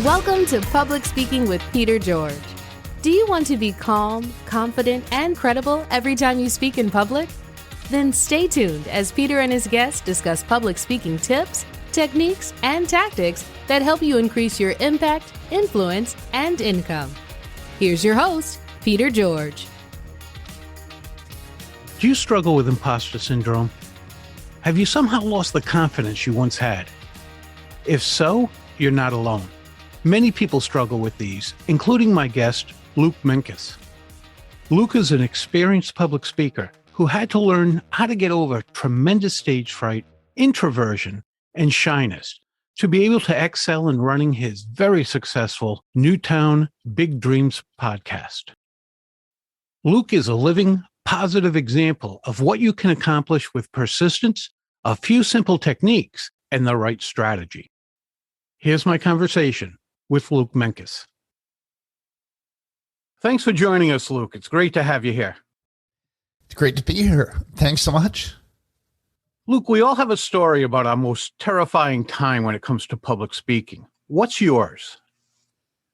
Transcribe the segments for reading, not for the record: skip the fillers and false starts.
Welcome to Public Speaking with Peter George. Do you want to be calm, confident, and credible every time you speak in public? Then stay tuned as Peter and his guests discuss public speaking tips, techniques, and tactics that help you increase your impact, influence, and income. Here's your host, Peter George. Do you struggle with impostor syndrome? Have you somehow lost the confidence you once had? If so, you're not alone. Many people struggle with these, including my guest, Luke Menkes. Luke is an experienced public speaker who had to learn how to get over tremendous stage fright, introversion, and shyness to be able to excel in running his very successful Newtown Big Dreams podcast. Luke is a living, positive example of what you can accomplish with persistence, a few simple techniques, and the right strategy. Here's my conversation with Luke Menkes. Thanks for joining us, Luke. It's great to have you here. It's great to be here. Thanks so much. Luke, we all have a story about our most terrifying time when it comes to public speaking. What's yours?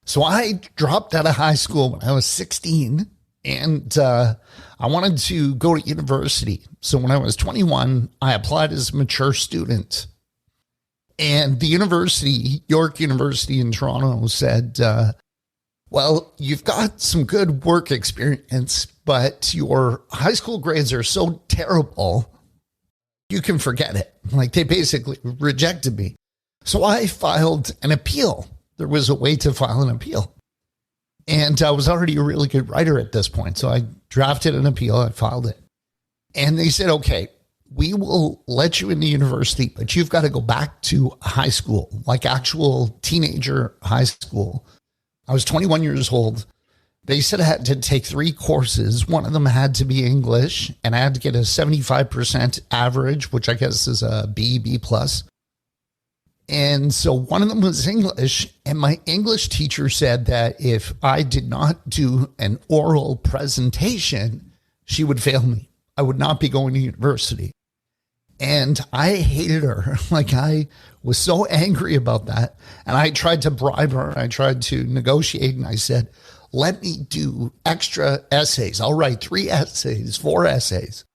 So I dropped out of high school when I was 16, and I wanted to go to university. So when I was 21, I applied as a mature student. And the university, York University in Toronto, said, well, you've got some good work experience, but your high school grades are so terrible, you can forget it. Like, they basically rejected me. So I filed an appeal. There was a way to file an appeal. And I was already a really good writer at this point. So I drafted an appeal, I filed it. And they said, okay, we will let you into university, but you've got to go back to high school, like actual teenager high school. I was 21 years old. They said I had to take 3 courses. One of them had to be English, and I had to get a 75% average, which I guess is a B plus. And so one of them was English, and my English teacher said that if I did not do an oral presentation, she would fail me. I would not be going to university. And I hated her. Like, I was so angry about that. And I tried to bribe her. I tried to negotiate. And I said, let me do extra essays. I'll write 3 essays, 4 essays.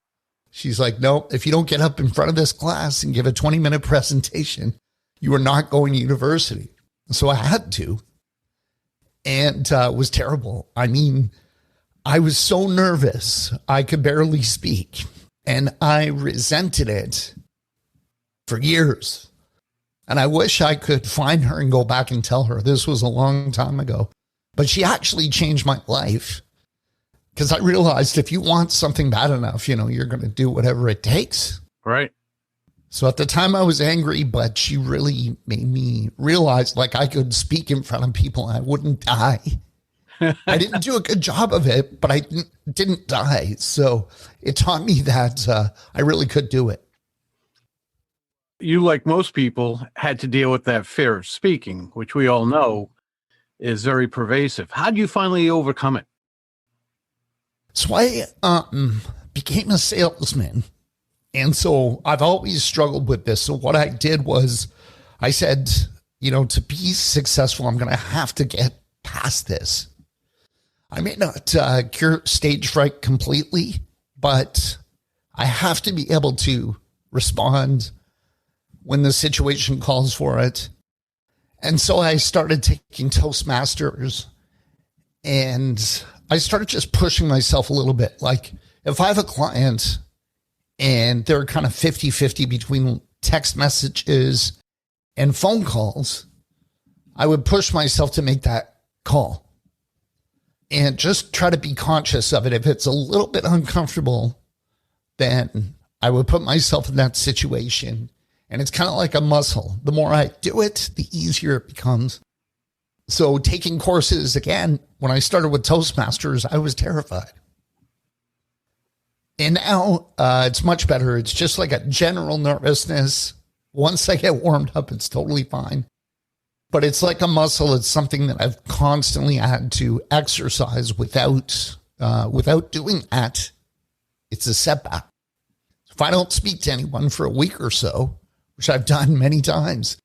She's like, no, if you don't get up in front of this class and give a 20-minute presentation, you are not going to university. So I had to. And it was terrible. I mean, I was so nervous, I could barely speak. And I resented it for years. And I wish I could find her and go back and tell her this was a long time ago. But she actually changed my life, because I realized if you want something bad enough, you're going to do whatever it takes. Right. So at the time I was angry, but she really made me realize, like, I could speak in front of people and I wouldn't die. I didn't do a good job of it, but I didn't die. So it taught me that I really could do it. You, like most people, had to deal with that fear of speaking, which we all know is very pervasive. How do you finally overcome it? So I became a salesman. And so I've always struggled with this. So what I did was I said, to be successful, I'm going to have to get past this. I may not cure stage fright completely, but I have to be able to respond when the situation calls for it. And so I started taking Toastmasters, and I started just pushing myself a little bit. Like, if I have a client and they're kind of 50-50 between text messages and phone calls, I would push myself to make that call. And just try to be conscious of it. If it's a little bit uncomfortable, then I would put myself in that situation. And it's kind of like a muscle. The more I do it, the easier it becomes. So taking courses, again, when I started with Toastmasters, I was terrified. And now it's much better. It's just like a general nervousness. Once I get warmed up, it's totally fine. But it's like a muscle. It's something that I've constantly had to exercise without doing that. It's a setback. If I don't speak to anyone for a week or so, which I've done many times,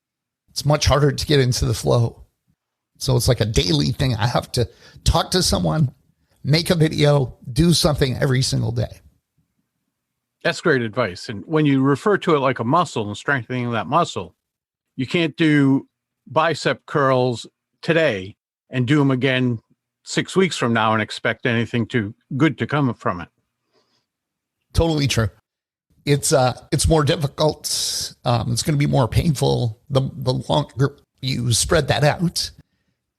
it's much harder to get into the flow. So it's like a daily thing. I have to talk to someone, make a video, do something every single day. That's great advice. And when you refer to it like a muscle and strengthening that muscle, you can't do bicep curls today and do them again 6 weeks from now and expect anything good to come from it. Totally true. It's more difficult. It's going to be more painful the longer you spread that out.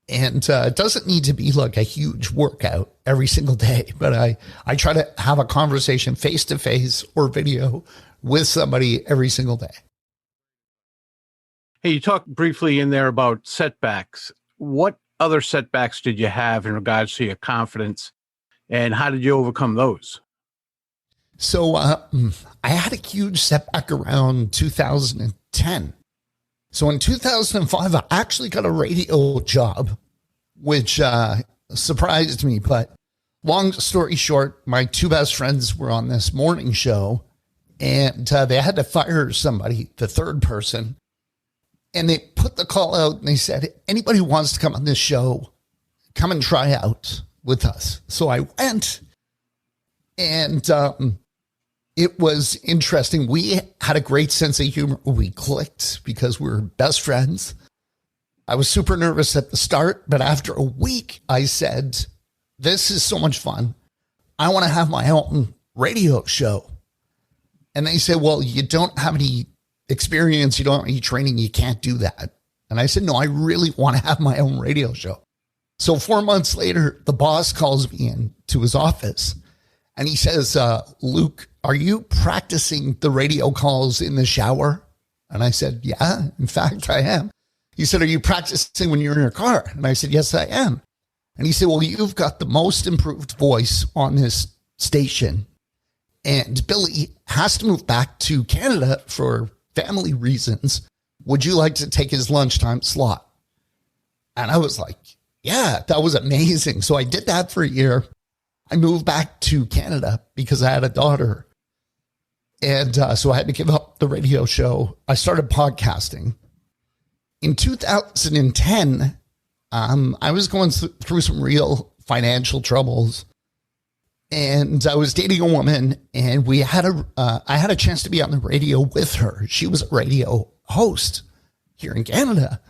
And it doesn't need to be like a huge workout every single day, but I try to have a conversation face to face or video with somebody every single day. Hey, you talked briefly in there about setbacks. What other setbacks did you have in regards to your confidence, and how did you overcome those? So I had a huge setback around 2010. So in 2005, I actually got a radio job, which surprised me. But long story short, my two best friends were on this morning show, and they had to fire somebody, the third person. And they put the call out and they said, anybody who wants to come on this show, come and try out with us. So I went, and it was interesting. We had a great sense of humor. We clicked because we were best friends. I was super nervous at the start, but after a week, I said, this is so much fun. I want to have my own radio show. And they said, well, you don't have any experience. You don't have any training. You can't do that. And I said, no, I really want to have my own radio show. So 4 months later, the boss calls me into his office and he says, Luke, are you practicing the radio calls in the shower? And I said, yeah, in fact, I am. He said, are you practicing when you're in your car? And I said, yes, I am. And he said, well, you've got the most improved voice on this station. And Billy has to move back to Canada for family reasons. Would you like to take his lunchtime slot? And I was like, yeah, that was amazing. So I did that for a year. I moved back to Canada because I had a daughter. And so I had to give up the radio show. I started podcasting. In 2010, I was going through some real financial troubles. And I was dating a woman, and I had a chance to be on the radio with her. She was a radio host here in Canada.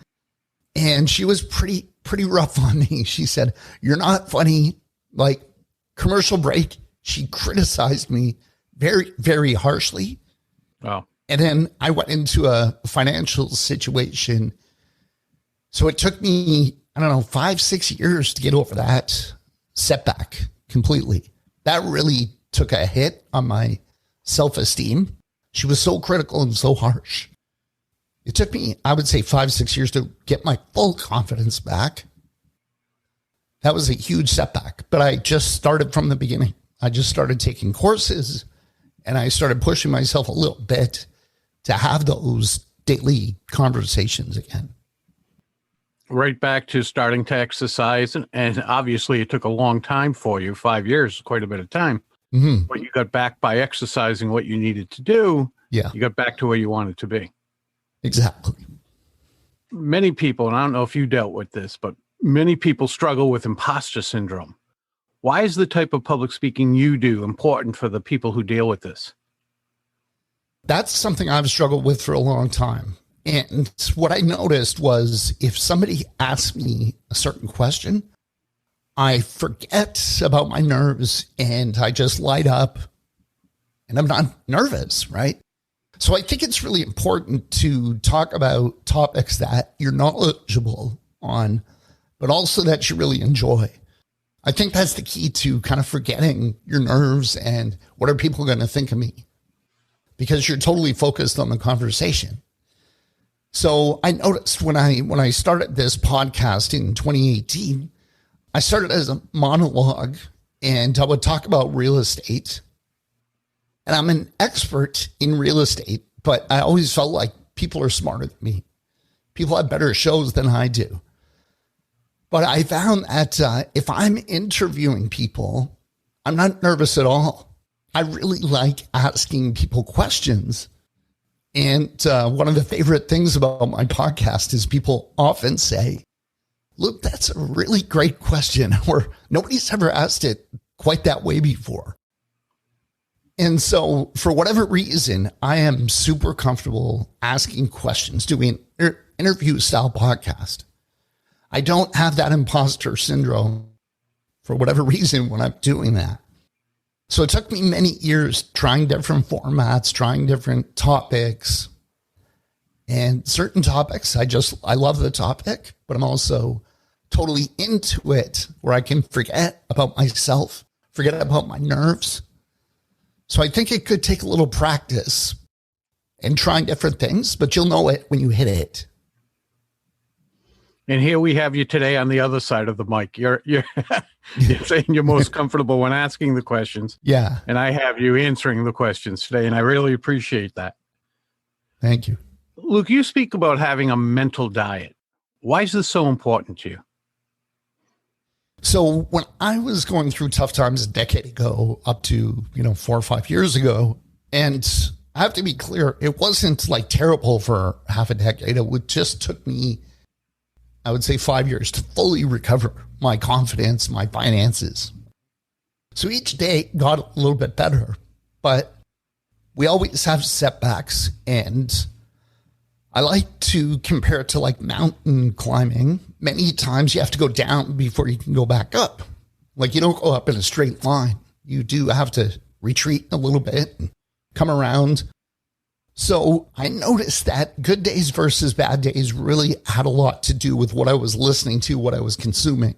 And she was pretty rough on me. She said, you're not funny. Like, commercial break. She criticized me very, very harshly. Wow. And then I went into a financial situation. So it took me, 5-6 years to get over that setback completely. That really took a hit on my self-esteem. She was so critical and so harsh. It took me, I would say, 5-6 years to get my full confidence back. That was a huge setback, but I just started from the beginning. I just started taking courses, and I started pushing myself a little bit to have those daily conversations again. Right back to starting to exercise. And obviously it took a long time for you, 5 years, quite a bit of time. Mm-hmm. But you got back by exercising what you needed to do. Yeah. You got back to where you wanted to be. Exactly. Many people, and I don't know if you dealt with this, but many people struggle with imposter syndrome. Why is the type of public speaking you do important for the people who deal with this? That's something I've struggled with for a long time. And what I noticed was if somebody asked me a certain question, I forget about my nerves and I just light up and I'm not nervous, right? So I think it's really important to talk about topics that you're knowledgeable on, but also that you really enjoy. I think that's the key to kind of forgetting your nerves and what are people going to think of me, because you're totally focused on the conversation. So I noticed when I started this podcast in 2018, I started as a monologue and I would talk about real estate. And I'm an expert in real estate, but I always felt like people are smarter than me. People have better shows than I do. But I found that if I'm interviewing people, I'm not nervous at all. I really like asking people questions. And one of the favorite things about my podcast is people often say, Luke, that's a really great question, or nobody's ever asked it quite that way before. And so for whatever reason, I am super comfortable asking questions, doing an interview style podcast. I don't have that imposter syndrome for whatever reason when I'm doing that. So it took me many years trying different formats, trying different topics. And certain topics, I love the topic, but I'm also totally into it where I can forget about myself, forget about my nerves. So I think it could take a little practice and trying different things, but you'll know it when you hit it. And here we have you today on the other side of the mic. You're saying you're most comfortable when asking the questions. Yeah. And I have you answering the questions today, and I really appreciate that. Thank you. Luke, you speak about having a mental diet. Why is this so important to you? So when I was going through tough times a decade ago, up to, 4 or 5 years ago, and I have to be clear, it wasn't like terrible for half a decade. It just took me, I would say, 5 years to fully recover my confidence, my finances. So each day got a little bit better, but we always have setbacks. And I like to compare it to like mountain climbing. Many times you have to go down before you can go back up. Like you don't go up in a straight line. You do have to retreat a little bit and come around. So I noticed that good days versus bad days really had a lot to do with what I was listening to, what I was consuming.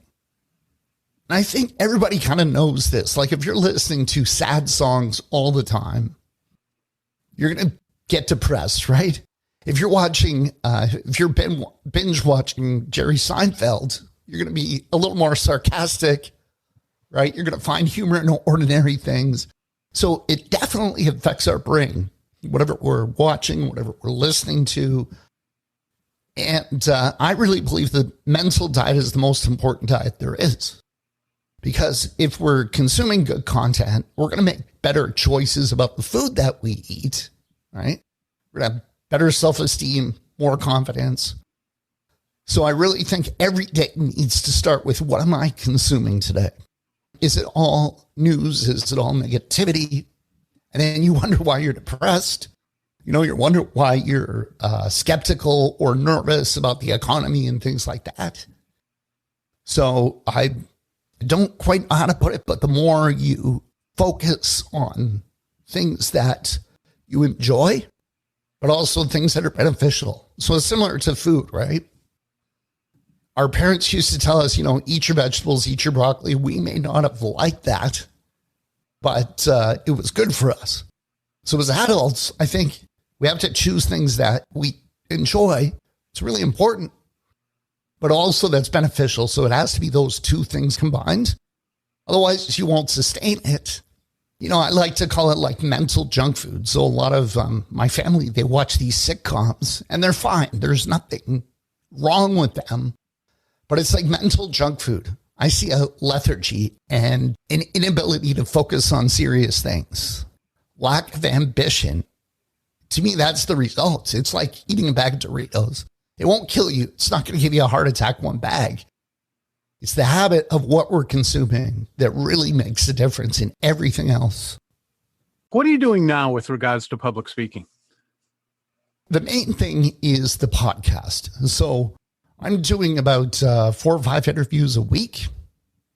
And I think everybody kind of knows this. Like if you're listening to sad songs all the time, you're going to get depressed, right? If you're watching, if you're binge watching Jerry Seinfeld, you're going to be a little more sarcastic, right? You're going to find humor in ordinary things. So it definitely affects our brain, whatever we're watching, whatever we're listening to. And I really believe the mental diet is the most important diet there is. Because if we're consuming good content, we're going to make better choices about the food that we eat, right? We're going to have better self-esteem, more confidence. So I really think every day needs to start with, what am I consuming today? Is it all news? Is it all negativity? And then you wonder why you're depressed. You wonder why you're skeptical or nervous about the economy and things like that. So I don't quite know how to put it, but the more you focus on things that you enjoy, but also things that are beneficial. So it's similar to food, right? Our parents used to tell us, eat your vegetables, eat your broccoli. We may not have liked that, but it was good for us. So as adults, I think we have to choose things that we enjoy. It's really important, but also that's beneficial. So it has to be those two things combined. Otherwise, you won't sustain it. I like to call it like mental junk food. So a lot of my family, they watch these sitcoms and they're fine. There's nothing wrong with them, but it's like mental junk food. I see a lethargy and an inability to focus on serious things, lack of ambition. To me, that's the result. It's like eating a bag of Doritos. It won't kill you. It's not going to give you a heart attack, one bag. It's the habit of what we're consuming that really makes a difference in everything else. What are you doing now with regards to public speaking? The main thing is the podcast. So I'm doing about 4 or 5 interviews a week.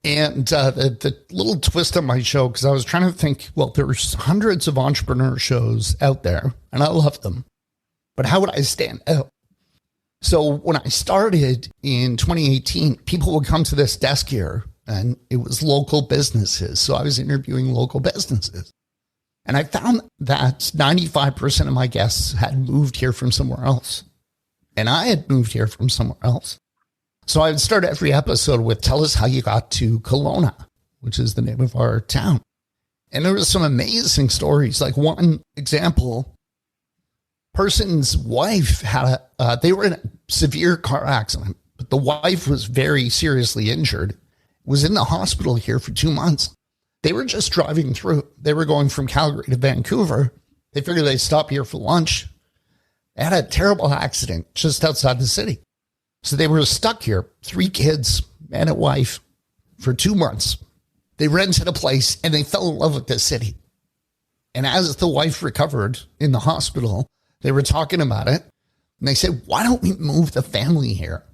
And the little twist on my show, because I was trying to think, well, there's hundreds of entrepreneur shows out there, and I love them. But how would I stand out? So when I started in 2018, people would come to this desk here, and it was local businesses. So I was interviewing local businesses. And I found that 95% of my guests had moved here from somewhere else. And I had moved here from somewhere else. So I would start every episode with, tell us how you got to Kelowna, which is the name of our town. And there was some amazing stories. Like one example, person's wife had they were in a severe car accident, but the wife was very seriously injured, was in the hospital here for 2 months. They were just driving through. They were going from Calgary to Vancouver. They figured they'd stop here for lunch. They had a terrible accident just outside the city. So they were stuck here, 3 kids, man and wife, for 2 months. They rented a place and they fell in love with this city. And as the wife recovered in the hospital, they were talking about it. And they said, why don't we move the family here?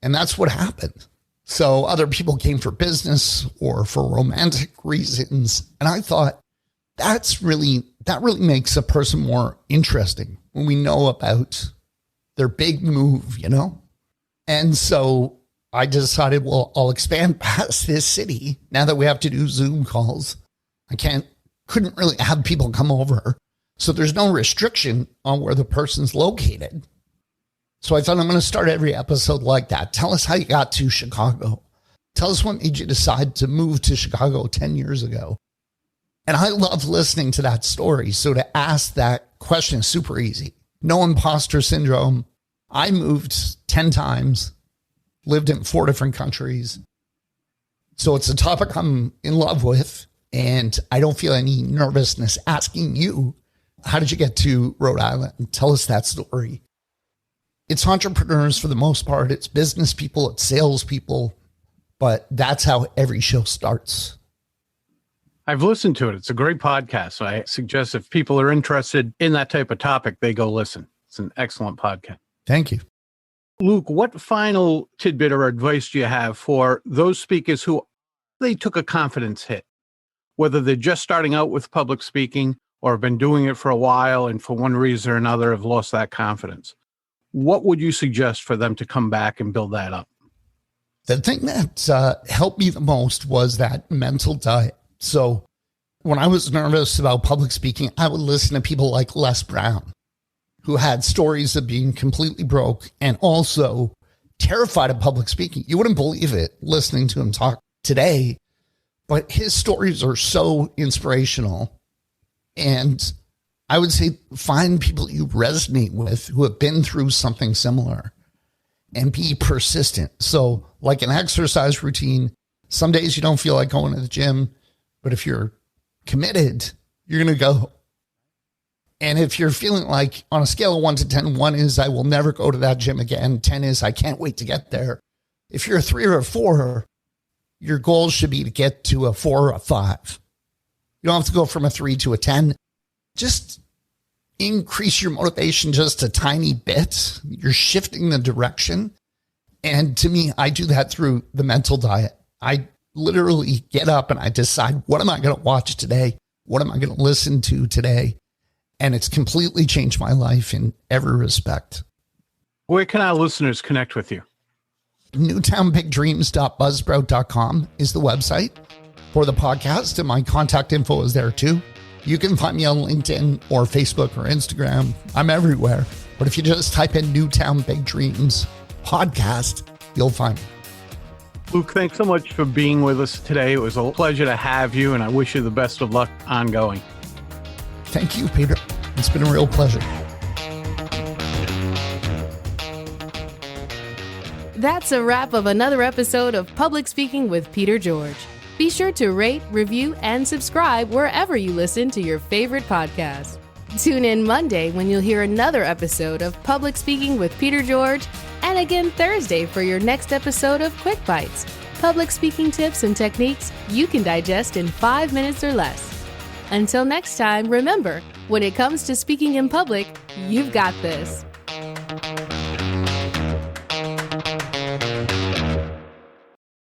And that's what happened. So other people came for business or for romantic reasons. And I thought, that really makes a person more interesting when we know about their big move, you know? And so I decided, well, I'll expand past this city now that we have to do Zoom calls. I couldn't really have people come over. So there's no restriction on where the person's located. So I thought I'm going to start every episode like that. Tell us how you got to Chicago. Tell us what made you decide to move to Chicago 10 years ago. And I love listening to that story. So to ask that question is super easy. No impostor syndrome. I moved 10 times, lived in 4 different countries. So it's a topic I'm in love with. And I don't feel any nervousness asking you, how did you get to Rhode Island? Tell us that story. It's entrepreneurs for the most part. It's business people. It's salespeople. But that's how every show starts. I've listened to it. It's a great podcast. So I suggest if people are interested in that type of topic, they go listen. It's an excellent podcast. Thank you. Luke, what final tidbit or advice do you have for those speakers who they took a confidence hit, whether they're just starting out with public speaking or have been doing it for a while and for one reason or another have lost that confidence? What would you suggest for them to come back and build that up? The thing that helped me the most was that mental diet. So when I was nervous about public speaking, I would listen to people like Les Brown, who had stories of being completely broke and also terrified of public speaking. You wouldn't believe it listening to him talk today, but his stories are so inspirational. And I would say find people you resonate with who have been through something similar and be persistent. So like an exercise routine, some days you don't feel like going to the gym, but if you're committed, you're going to go. And if you're feeling like on a scale of 1 to 10, 1 is I will never go to that gym again. 10 is I can't wait to get there. If you're a 3 or a 4, your goal should be to get to a 4 or a 5. You don't have to go from a 3 to a 10. Just increase your motivation just a tiny bit. You're shifting the direction. And to me, I do that through the mental diet. I literally get up and I decide, what am I going to watch today? What am I going to listen to today? And it's completely changed my life in every respect. Where can our listeners connect with you? newtownbigdreams.buzzsprout.com is the website for the podcast, and my contact info is there too. You can find me on LinkedIn or Facebook or Instagram. I'm everywhere. But if you just type in Newtown Big Dreams podcast, you'll find me. Luke, thanks so much for being with us today. It was a pleasure to have you, and I wish you the best of luck ongoing. Thank you, Peter. It's been a real pleasure. That's a wrap of another episode of Public Speaking with Peter George. Be sure to rate, review, and subscribe wherever you listen to your favorite podcast. Tune in Monday when you'll hear another episode of Public Speaking with Peter George, and again Thursday for your next episode of Quick Bites, public speaking tips and techniques you can digest in 5 minutes or less. Until next time, remember, when it comes to speaking in public, you've got this.